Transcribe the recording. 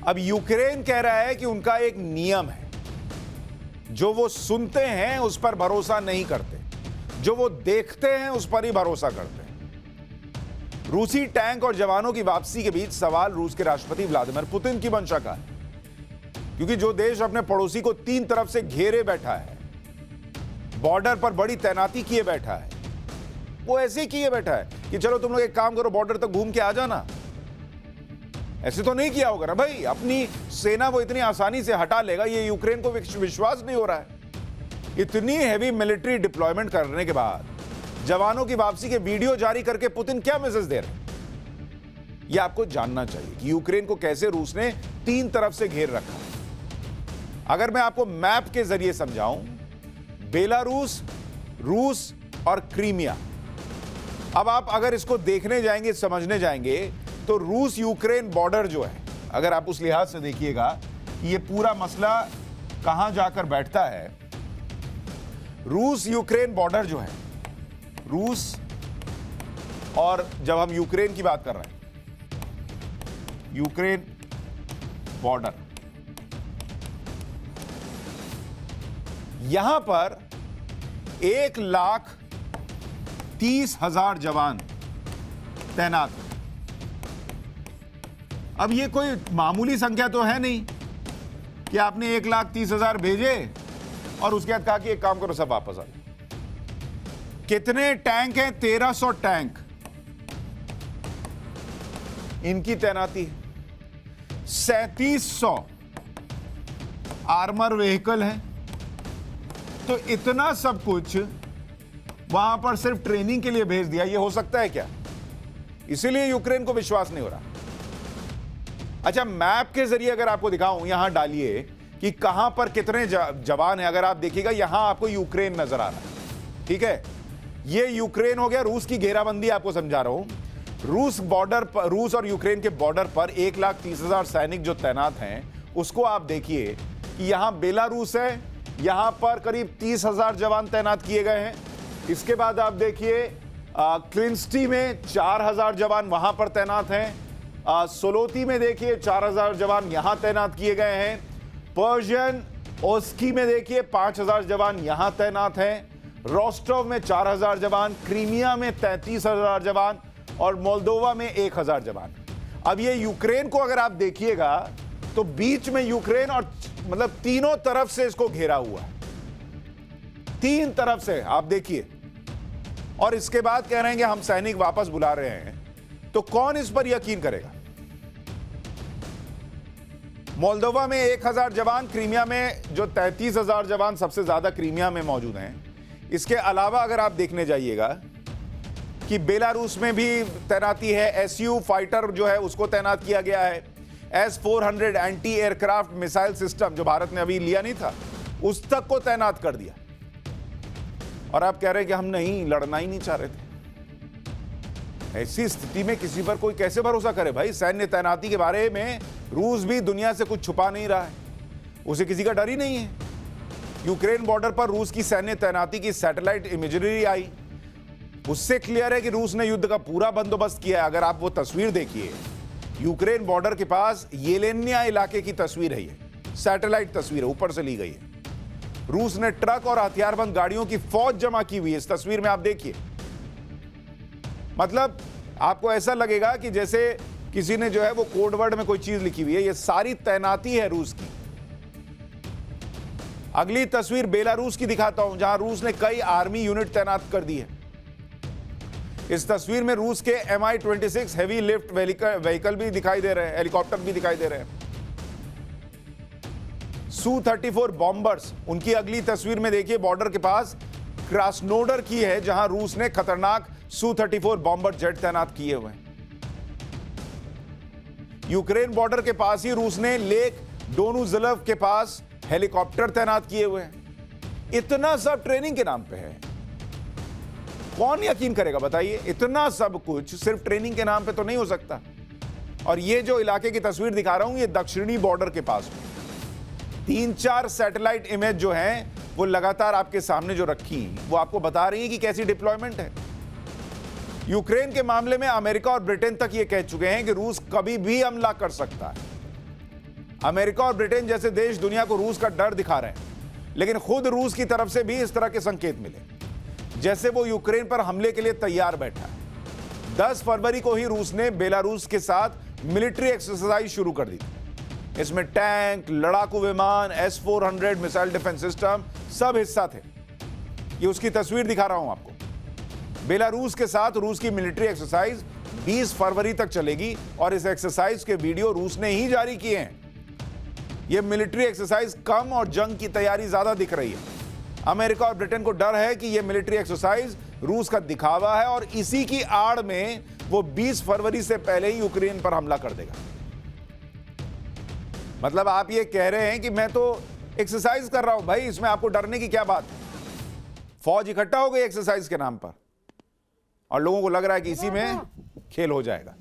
अब यूक्रेन कह रहा है कि उनका एक नियम है, जो वो सुनते हैं उस पर भरोसा नहीं करते, जो वो देखते हैं उस पर ही भरोसा करते हैं। रूसी टैंक और जवानों की वापसी के बीच सवाल रूस के राष्ट्रपति व्लादिमीर पुतिन की मंशा का है, क्योंकि जो देश अपने पड़ोसी को तीन तरफ से घेरे बैठा है, बॉर्डर पर बड़ी तैनाती किए बैठा है, वो ऐसे ही किए बैठा है कि चलो तुम लोग एक काम करो, बॉर्डर तक घूम के आ जाना। ऐसे तो नहीं किया होगा ना भाई, अपनी सेना वो इतनी आसानी से हटा लेगा, ये यूक्रेन को विश्वास नहीं हो रहा है। इतनी हैवी मिलिट्री डिप्लॉयमेंट करने के बाद जवानों की वापसी के वीडियो जारी करके पुतिन क्या मैसेज दे रहे हैं, ये आपको जानना चाहिए कि यूक्रेन को कैसे रूस ने तीन तरफ से घेर रखा है। अगर मैं आपको मैप के जरिए समझाऊं, बेलारूस, रूस और क्रीमिया। अब आप अगर इसको देखने जाएंगे, समझने जाएंगे, तो रूस यूक्रेन बॉर्डर जो है, अगर आप उस लिहाज से देखिएगा ये पूरा मसला कहां जाकर बैठता है। रूस यूक्रेन बॉर्डर जो है, रूस और जब हम यूक्रेन की बात कर रहे हैं, यूक्रेन बॉर्डर, यहां पर 1,30,000 जवान तैनात हैं। अब ये कोई मामूली संख्या तो है नहीं कि आपने 1,30,000 भेजे और उसके बाद कहा कि एक काम करो सब वापस आ जाओ। कितने टैंक हैं? 1,300 टैंक, इनकी तैनाती है। 3,700 आर्मर व्हीकल हैं। तो इतना सब कुछ वहां पर सिर्फ ट्रेनिंग के लिए भेज दिया, ये हो सकता है क्या? इसीलिए यूक्रेन को विश्वास नहीं हो रहा। अच्छा, मैप के जरिए अगर आपको दिखाऊं, यहां डालिए कि कहां पर कितने जवान हैं। अगर आप देखिएगा यहां आपको यूक्रेन नजर आ रहा है, ठीक है? ये यूक्रेन हो गया। रूस की घेराबंदी आपको समझा रहा हूं। रूस बॉर्डर पर, रूस और यूक्रेन के बॉर्डर पर 1,30,000 सैनिक जो तैनात हैं, उसको आप देखिए कि यहां बेलारूस है, यहां पर करीब 30,000 जवान तैनात किए गए हैं। इसके बाद आप देखिए क्लिंस्टी में 4,000 जवान वहां पर तैनात हैं। सोलोती में देखिए 4,000 जवान यहां तैनात किए गए हैं। पर्शियन ओस्की में देखिए 5,000 जवान यहां तैनात हैं। रोस्टोव में 4,000 जवान, क्रीमिया में 33,000 जवान और मोल्दोवा में 1,000 जवान। अब ये यूक्रेन को अगर आप देखिएगा तो बीच में यूक्रेन और मतलब तीनों तरफ से इसको घेरा हुआ है, तीन तरफ से आप देखिए। और इसके बाद कह रहे हैं कि हम सैनिक वापस बुला रहे हैं, तो कौन इस पर यकीन करेगा? मोल्दोवा में 1,000 जवान, क्रीमिया में जो 33,000 जवान सबसे ज्यादा क्रीमिया में मौजूद हैं। इसके अलावा अगर आप देखने जाइएगा कि बेलारूस में भी तैनाती है। एसयू फाइटर जो है उसको तैनात किया गया है। S-400 anti aircraft missile system जो भारत ने अभी लिया नहीं था, उस तक को तैनात कर दिया। और आप कह रहे हैं कि हम नहीं, लड़ना ही नहीं चाह रहे थे। ऐसी स्थिति में किसी पर कोई कैसे भरोसा करे भाई? सैन्य तैनाती के बारे में रूस भी दुनिया से कुछ छुपा नहीं रहा है, उसे किसी का डर ही नहीं है। यूक्रेन बॉर्डर पर रूस की सैन्य तैनाती की सैटेलाइट इमेजरी आई, उससे क्लियर है कि रूस ने युद्ध का पूरा बंदोबस्त किया है। अगर आप वो तस्वीर देखिए, यूक्रेन बॉर्डर के पास येलेनिया इलाके की तस्वीर है, ये सैटेलाइट तस्वीर है, ऊपर से ली गई है। रूस ने ट्रक और हथियारबंद गाड़ियों की फौज जमा की हुई है, इस तस्वीर में आप देखिए। मतलब आपको ऐसा लगेगा कि जैसे किसी ने जो है वो कोड वर्ड में कोई चीज लिखी हुई है। ये सारी तैनाती है रूस की। अगली तस्वीर बेलारूस की दिखाता हूं, जहां रूस ने कई आर्मी यूनिट तैनात कर दी है। इस तस्वीर में रूस के Mi-26 हेवी लिफ्ट व्हीकल भी दिखाई दे रहे हैं, हेलीकॉप्टर भी दिखाई दे रहे हैं। Su-34 बॉम्बर्स, उनकी अगली तस्वीर में देखिए बॉर्डर के पास क्रास्नोडर की है, जहां रूस ने खतरनाक Su-34 बॉम्बर जेट तैनात किए हुए हैं। यूक्रेन बॉर्डर के पास ही रूस ने लेक डोनुज़िलव के पास हेलीकॉप्टर तैनात किए हुए हैं। इतना सब ट्रेनिंग के नाम पे है, कौन यकीन करेगा बताइए? इतना सब कुछ सिर्फ ट्रेनिंग के नाम पे तो नहीं हो सकता। और ये जो इलाके की तस्वीर दिखा रहा हूं, ये दक्षिणी बॉर्डर के पास में 3-4 सैटेलाइट इमेज जो हैं वो लगातार आपके सामने जो रखी, वो आपको बता रही है कि कैसी डिप्लॉयमेंट है। यूक्रेन के मामले में अमेरिका और ब्रिटेन तक ये कह चुके हैं कि रूस कभी भी हमला कर सकता है। अमेरिका और ब्रिटेन जैसे देश दुनिया को रूस का डर दिखा रहे हैं, लेकिन खुद रूस की तरफ से भी इस तरह के संकेत मिले जैसे वो यूक्रेन पर हमले के लिए तैयार बैठा है। 10 फरवरी को ही रूस ने बेलारूस के साथ मिलिट्री एक्सरसाइज शुरू कर दी थी। इसमें टैंक, लड़ाकू विमान, S-400 मिसाइल डिफेंस सिस्टम सब हिस्सा थे। ये उसकी तस्वीर दिखा रहा हूं आपको। बेलारूस के साथ रूस की मिलिट्री एक्सरसाइज 20 फरवरी तक चलेगी और इस एक्सरसाइज के वीडियो रूस ने ही जारी किए हैं। यह मिलिट्री एक्सरसाइज कम और जंग की तैयारी ज्यादा दिख रही है। अमेरिका और ब्रिटेन को डर है कि यह मिलिट्री एक्सरसाइज रूस का दिखावा है और इसी की आड़ में वो 20 फरवरी से पहले ही यूक्रेन पर हमला कर देगा। मतलब आप ये कह रहे हैं कि मैं तो एक्सरसाइज कर रहा हूं भाई, इसमें आपको डरने की क्या बात है? फौज इकट्ठा हो गई एक्सरसाइज के नाम पर और लोगों को लग रहा है कि इसी में खेल हो जाएगा।